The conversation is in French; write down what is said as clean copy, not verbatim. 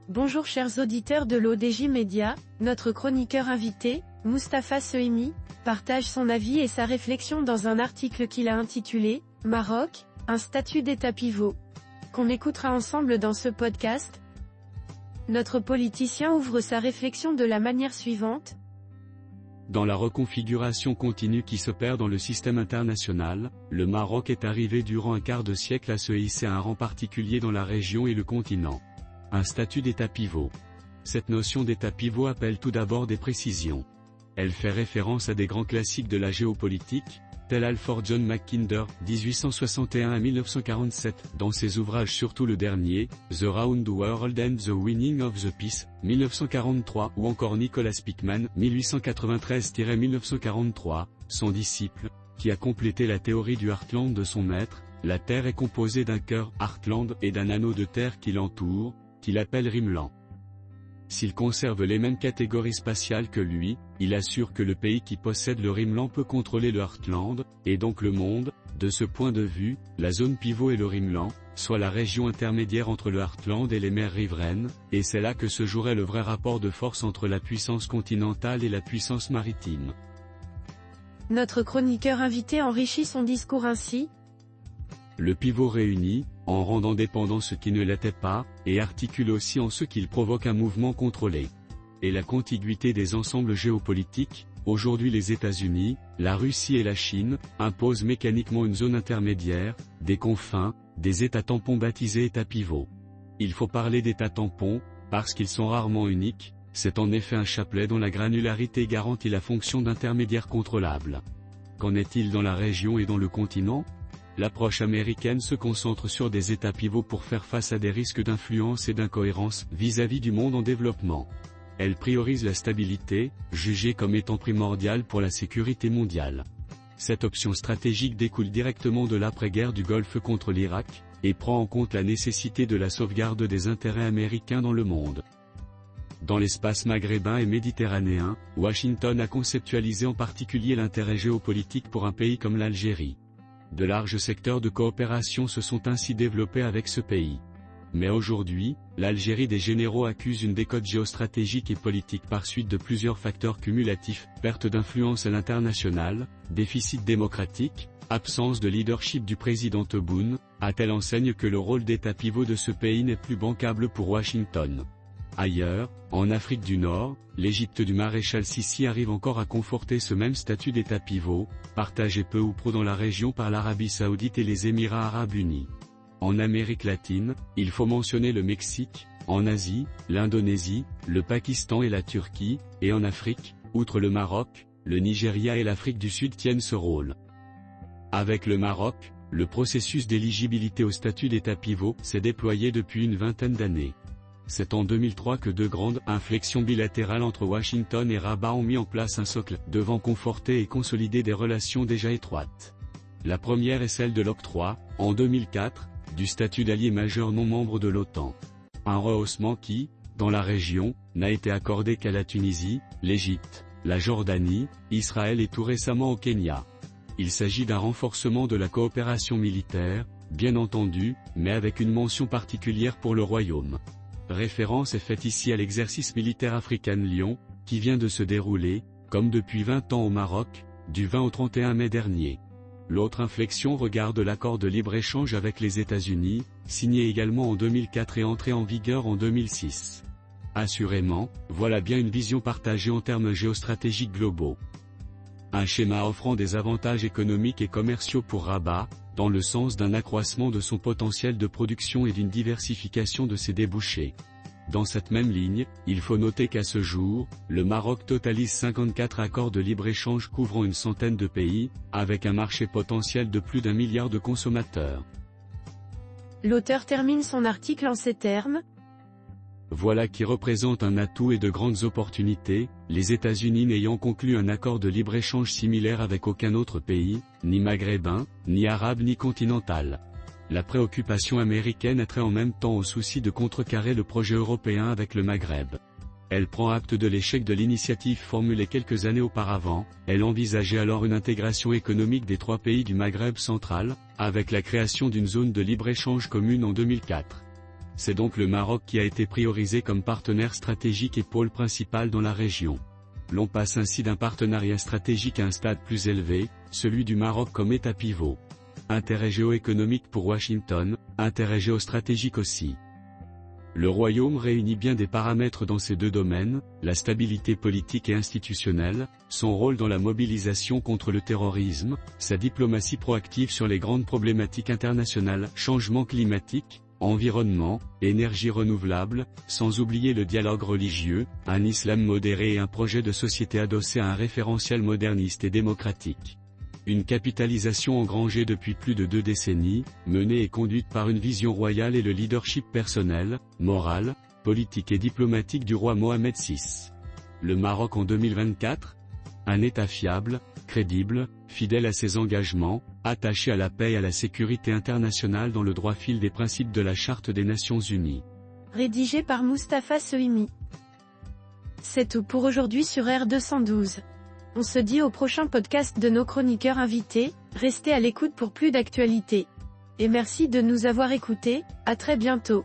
Bonjour chers auditeurs de l'ODJ Média, notre chroniqueur invité, Moustapha Sehimi, partage son avis et sa réflexion dans un article qu'il a intitulé « Maroc, un statut d'État pivot », qu'on écoutera ensemble dans ce podcast. Notre politicien ouvre sa réflexion de la manière suivante. Dans la reconfiguration continue qui s'opère dans le système international, le Maroc est arrivé durant un quart de siècle à se hisser à un rang particulier dans la région et le continent. Un statut d'État pivot. Cette notion d'État pivot appelle tout d'abord des précisions. Elle fait référence à des grands classiques de la géopolitique, tels Alfred John Mackinder, 1861 à 1947, dans ses ouvrages surtout le dernier, The Round World and the Winning of the Peace, 1943, ou encore Nicholas Pickman, 1893-1943, son disciple, qui a complété la théorie du Heartland de son maître. La Terre est composée d'un cœur, Heartland, et d'un anneau de terre qui l'entoure, qu'il appelle Rimland. S'il conserve les mêmes catégories spatiales que lui, il assure que le pays qui possède le Rimland peut contrôler le Heartland, et donc le monde. De ce point de vue, la zone pivot est le Rimland, soit la région intermédiaire entre le Heartland et les mers riveraines, et c'est là que se jouerait le vrai rapport de force entre la puissance continentale et la puissance maritime. Notre chroniqueur invité enrichit son discours ainsi. Le pivot réunit, en rendant dépendant ce qui ne l'était pas, et articule aussi en ce qu'il provoque un mouvement contrôlé. Et la contiguïté des ensembles géopolitiques, aujourd'hui les États-Unis, la Russie et la Chine, imposent mécaniquement une zone intermédiaire, des confins, des États tampons baptisés États pivots. Il faut parler d'États tampons, parce qu'ils sont rarement uniques, c'est en effet un chapelet dont la granularité garantit la fonction d'intermédiaire contrôlable. Qu'en est-il dans la région et dans le continent ? L'approche américaine se concentre sur des États pivots pour faire face à des risques d'influence et d'incohérence vis-à-vis du monde en développement. Elle priorise la stabilité, jugée comme étant primordiale pour la sécurité mondiale. Cette option stratégique découle directement de l'après-guerre du Golfe contre l'Irak, et prend en compte la nécessité de la sauvegarde des intérêts américains dans le monde. Dans l'espace maghrébin et méditerranéen, Washington a conceptualisé en particulier l'intérêt géopolitique pour un pays comme l'Algérie. De larges secteurs de coopération se sont ainsi développés avec ce pays. Mais aujourd'hui, l'Algérie des généraux accuse une décote géostratégique et politique par suite de plusieurs facteurs cumulatifs, perte d'influence à l'international, déficit démocratique, absence de leadership du président Tebboune, à telle enseigne que le rôle d'État pivot de ce pays n'est plus bancable pour Washington. Ailleurs, en Afrique du Nord, l'Égypte du maréchal Sissi arrive encore à conforter ce même statut d'État pivot, partagé peu ou prou dans la région par l'Arabie Saoudite et les Émirats Arabes Unis. En Amérique latine, il faut mentionner le Mexique, en Asie, l'Indonésie, le Pakistan et la Turquie, et en Afrique, outre le Maroc, le Nigeria et l'Afrique du Sud tiennent ce rôle. Avec le Maroc, le processus d'éligibilité au statut d'État pivot s'est déployé depuis une vingtaine d'années. C'est en 2003 que deux grandes inflexions bilatérales entre Washington et Rabat ont mis en place un socle, devant conforter et consolider des relations déjà étroites. La première est celle de l'octroi, en 2004, du statut d'allié majeur non membre de l'OTAN. Un rehaussement qui, dans la région, n'a été accordé qu'à la Tunisie, l'Égypte, la Jordanie, Israël et tout récemment au Kenya. Il s'agit d'un renforcement de la coopération militaire, bien entendu, mais avec une mention particulière pour le Royaume. Référence est faite ici à l'exercice militaire African Lion, qui vient de se dérouler, comme depuis 20 ans au Maroc, du 20 au 31 mai dernier. L'autre inflexion regarde l'accord de libre-échange avec les États-Unis, signé également en 2004 et entré en vigueur en 2006. Assurément, voilà bien une vision partagée en termes géostratégiques globaux. Un schéma offrant des avantages économiques et commerciaux pour Rabat, dans le sens d'un accroissement de son potentiel de production et d'une diversification de ses débouchés. Dans cette même ligne, il faut noter qu'à ce jour, le Maroc totalise 54 accords de libre-échange couvrant une centaine de pays, avec un marché potentiel de plus d'1 milliard de consommateurs. L'auteur termine son article en ces termes. Voilà qui représente un atout et de grandes opportunités, les États-Unis n'ayant conclu un accord de libre-échange similaire avec aucun autre pays, ni maghrébin, ni arabe ni continental. La préoccupation américaine a trait en même temps au souci de contrecarrer le projet européen avec le Maghreb. Elle prend acte de l'échec de l'initiative formulée quelques années auparavant, elle envisageait alors une intégration économique des trois pays du Maghreb central, avec la création d'une zone de libre-échange commune en 2004. C'est donc le Maroc qui a été priorisé comme partenaire stratégique et pôle principal dans la région. L'on passe ainsi d'un partenariat stratégique à un stade plus élevé, celui du Maroc comme État pivot. Intérêt géoéconomique pour Washington, intérêt géostratégique aussi. Le Royaume réunit bien des paramètres dans ces deux domaines, la stabilité politique et institutionnelle, son rôle dans la mobilisation contre le terrorisme, sa diplomatie proactive sur les grandes problématiques internationales, changement climatique, environnement, énergie renouvelable, sans oublier le dialogue religieux, un islam modéré et un projet de société adossé à un référentiel moderniste et démocratique. Une capitalisation engrangée depuis plus de 2 décennies, menée et conduite par une vision royale et le leadership personnel, moral, politique et diplomatique du roi Mohamed VI. Le Maroc en 2024 ? Un État fiable, crédible, fidèle à ses engagements, attaché à la paix et à la sécurité internationale dans le droit fil des principes de la Charte des Nations Unies. Rédigé par Mustapha Sohimi. C'est tout pour aujourd'hui sur R212. On se dit au prochain podcast de nos chroniqueurs invités, restez à l'écoute pour plus d'actualités. Et merci de nous avoir écoutés, à très bientôt.